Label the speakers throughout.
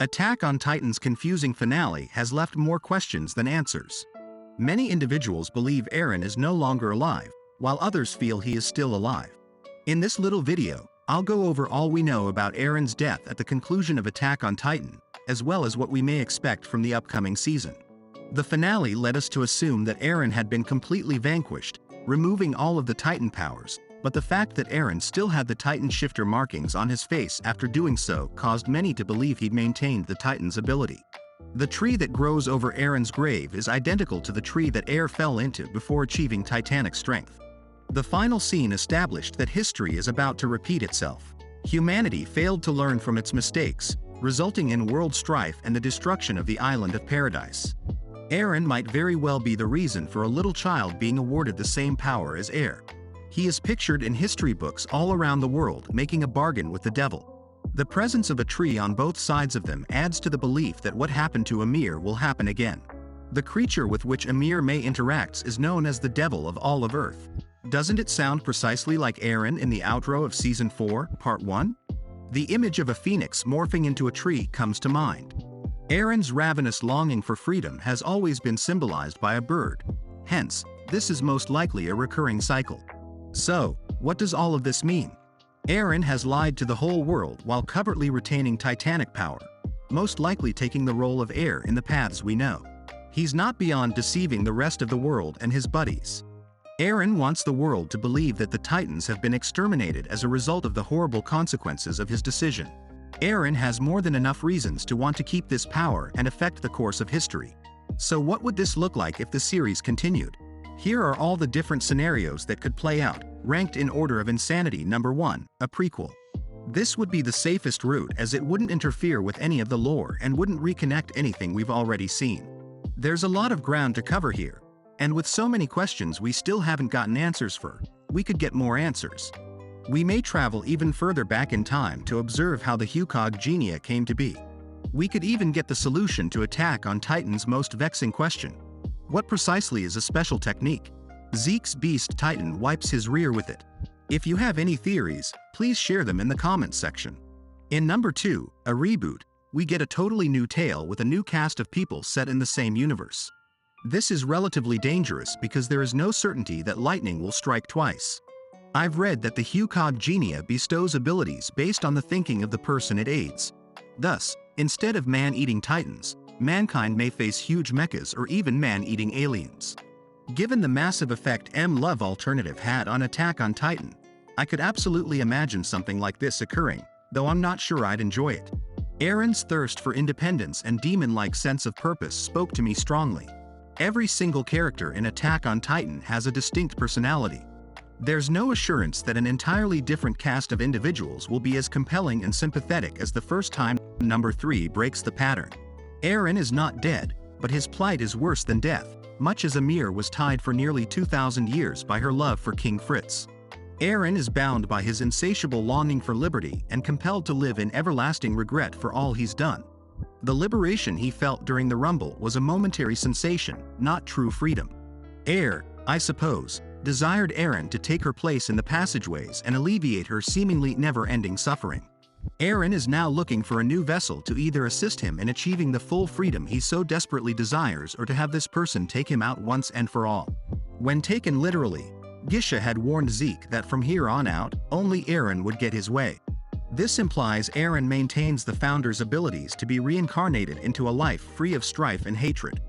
Speaker 1: Attack on Titan's confusing finale has left more questions than answers. Many individuals believe Eren is no longer alive, while others feel he is still alive. In this little video, I'll go over all we know about Eren's death at the conclusion of Attack on Titan, as well as what we may expect from the upcoming season. The finale led us to assume that Eren had been completely vanquished, removing all of the Titan powers, but the fact that Eren still had the Titan shifter markings on his face after doing so caused many to believe he'd maintained the Titan's ability. The tree that grows over Eren's grave is identical to the tree that Eren fell into before achieving titanic strength. The final scene established that history is about to repeat itself. Humanity failed to learn from its mistakes, resulting in world strife and the destruction of the Island of Paradise. Eren might very well be the reason for a little child being awarded the same power as Eren. He is pictured in history books all around the world making a bargain with the devil. The presence of a tree on both sides of them adds to the belief that what happened to Ymir will happen again. The creature with which Ymir may interact is known as the devil of all of Earth. Doesn't it sound precisely like Eren in the outro of Season 4, Part 1? The image of a phoenix morphing into a tree comes to mind. Eren's ravenous longing for freedom has always been symbolized by a bird. Hence, this is most likely a recurring cycle. So, what does all of this mean? Eren has lied to the whole world while covertly retaining titanic power, most likely taking the role of heir in the paths we know. He's not beyond deceiving the rest of the world and his buddies. Eren wants the world to believe that the Titans have been exterminated as a result of the horrible consequences of his decision. Eren has more than enough reasons to want to keep this power and affect the course of history. So what would this look like if the series continued? Here are all the different scenarios that could play out, ranked in order of insanity. Number 1, a prequel. This would be the safest route as it wouldn't interfere with any of the lore and wouldn't reconnect anything we've already seen. There's a lot of ground to cover here, and with so many questions we still haven't gotten answers for, we could get more answers. We may travel even further back in time to observe how the Hucog Genia came to be. We could even get the solution to Attack on Titan's most vexing question. What precisely is a special technique? Zeke's Beast Titan wipes his rear with it. If you have any theories, please share them in the comments section. In number 2, a reboot, we get a totally new tale with a new cast of people set in the same universe. This is relatively dangerous because there is no certainty that lightning will strike twice. I've read that the Hucog Genia bestows abilities based on the thinking of the person it aids. Thus, instead of man-eating titans, mankind may face huge mechas or even man-eating aliens. Given the massive effect M-Love Alternative had on Attack on Titan, I could absolutely imagine something like this occurring, though I'm not sure I'd enjoy it. Eren's thirst for independence and demon-like sense of purpose spoke to me strongly. Every single character in Attack on Titan has a distinct personality. There's no assurance that an entirely different cast of individuals will be as compelling and sympathetic as the first time. Number 3 breaks the pattern. Eren is not dead, but his plight is worse than death, much as Ymir was tied for nearly 2,000 years by her love for King Fritz. Eren is bound by his insatiable longing for liberty and compelled to live in everlasting regret for all he's done. The liberation he felt during the Rumble was a momentary sensation, not true freedom. I suppose, desired Eren to take her place in the passageways and alleviate her seemingly never-ending suffering. Eren is now looking for a new vessel to either assist him in achieving the full freedom he so desperately desires or to have this person take him out once and for all. When taken literally, Gisha had warned Zeke that from here on out, only Eren would get his way. This implies Eren maintains the Founder's abilities to be reincarnated into a life free of strife and hatred.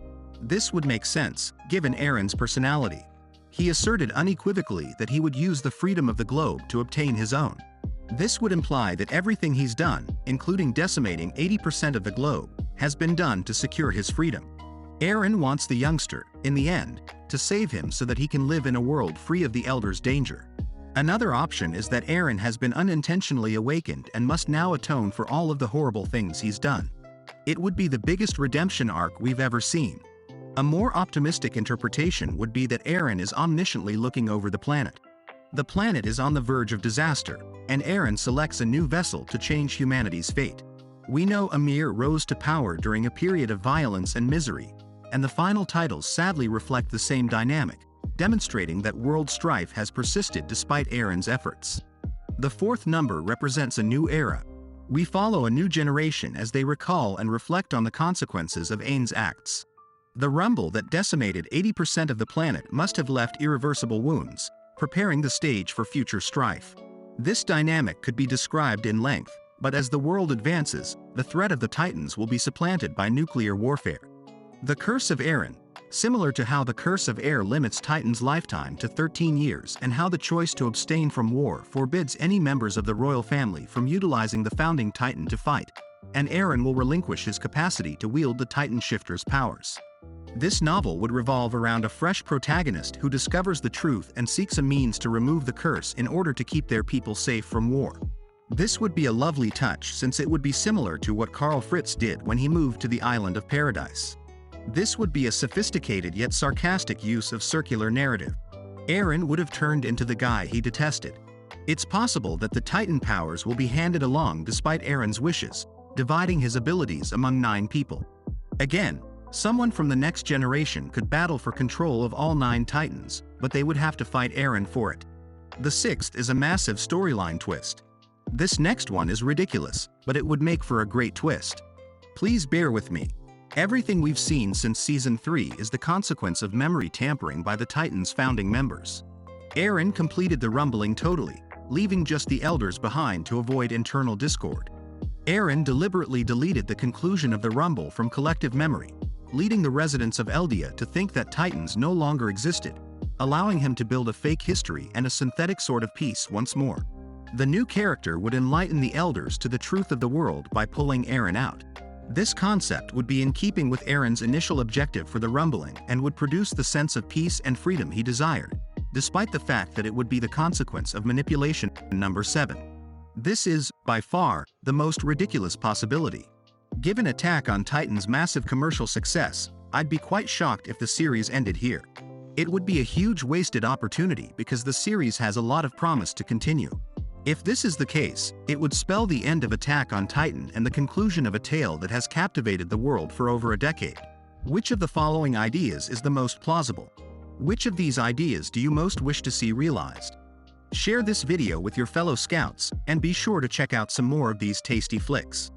Speaker 1: This would make sense, given Eren's personality. He asserted unequivocally that he would use the freedom of the globe to obtain his own. This would imply that everything he's done, including decimating 80% of the globe, has been done to secure his freedom. Eren wants the youngster, in the end, to save him so that he can live in a world free of the Elder's danger. Another option is that Eren has been unintentionally awakened and must now atone for all of the horrible things he's done. It would be the biggest redemption arc we've ever seen. A more optimistic interpretation would be that Eren is omnisciently looking over the planet. The planet is on the verge of disaster, and Eren selects a new vessel to change humanity's fate. We know Ymir rose to power during a period of violence and misery, and the final titles sadly reflect the same dynamic, demonstrating that world strife has persisted despite Eren's efforts. The 4th number represents a new era. We follow a new generation as they recall and reflect on the consequences of Ain's acts. The rumble that decimated 80% of the planet must have left irreversible wounds, preparing the stage for future strife. This dynamic could be described in length, but as the world advances, the threat of the Titans will be supplanted by nuclear warfare. The Curse of Eren. Similar to how the Curse of Air limits Titan's lifetime to 13 years and how the choice to abstain from war forbids any members of the royal family from utilizing the founding Titan to fight, and Eren will relinquish his capacity to wield the Titan Shifter's powers. This novel would revolve around a fresh protagonist who discovers the truth and seeks a means to remove the curse in order to keep their people safe from war. This would be a lovely touch since it would be similar to what Karl Fritz did when he moved to the island of Paradise. This would be a sophisticated yet sarcastic use of circular narrative. Eren would have turned into the guy he detested. It's possible that the Titan powers will be handed along despite Eren's wishes, dividing his abilities among 9 people. Again, someone from the next generation could battle for control of all 9 Titans, but they would have to fight Eren for it. The 6th is a massive storyline twist. This next one is ridiculous, but it would make for a great twist. Please bear with me. Everything we've seen since Season 3 is the consequence of memory tampering by the Titans' founding members. Eren completed the rumbling totally, leaving just the elders behind to avoid internal discord. Eren deliberately deleted the conclusion of the rumble from collective memory, leading the residents of Eldia to think that Titans no longer existed, allowing him to build a fake history and a synthetic sort of peace once more. The new character would enlighten the elders to the truth of the world by pulling Eren out. This concept would be in keeping with Eren's initial objective for the rumbling and would produce the sense of peace and freedom he desired, despite the fact that it would be the consequence of manipulation. Number 7. This is, by far, the most ridiculous possibility. Given Attack on Titan's massive commercial success, I'd be quite shocked if the series ended here. It would be a huge wasted opportunity because the series has a lot of promise to continue. If this is the case, it would spell the end of Attack on Titan and the conclusion of a tale that has captivated the world for over a decade. Which of the following ideas is the most plausible? Which of these ideas do you most wish to see realized? Share this video with your fellow scouts, and be sure to check out some more of these tasty flicks.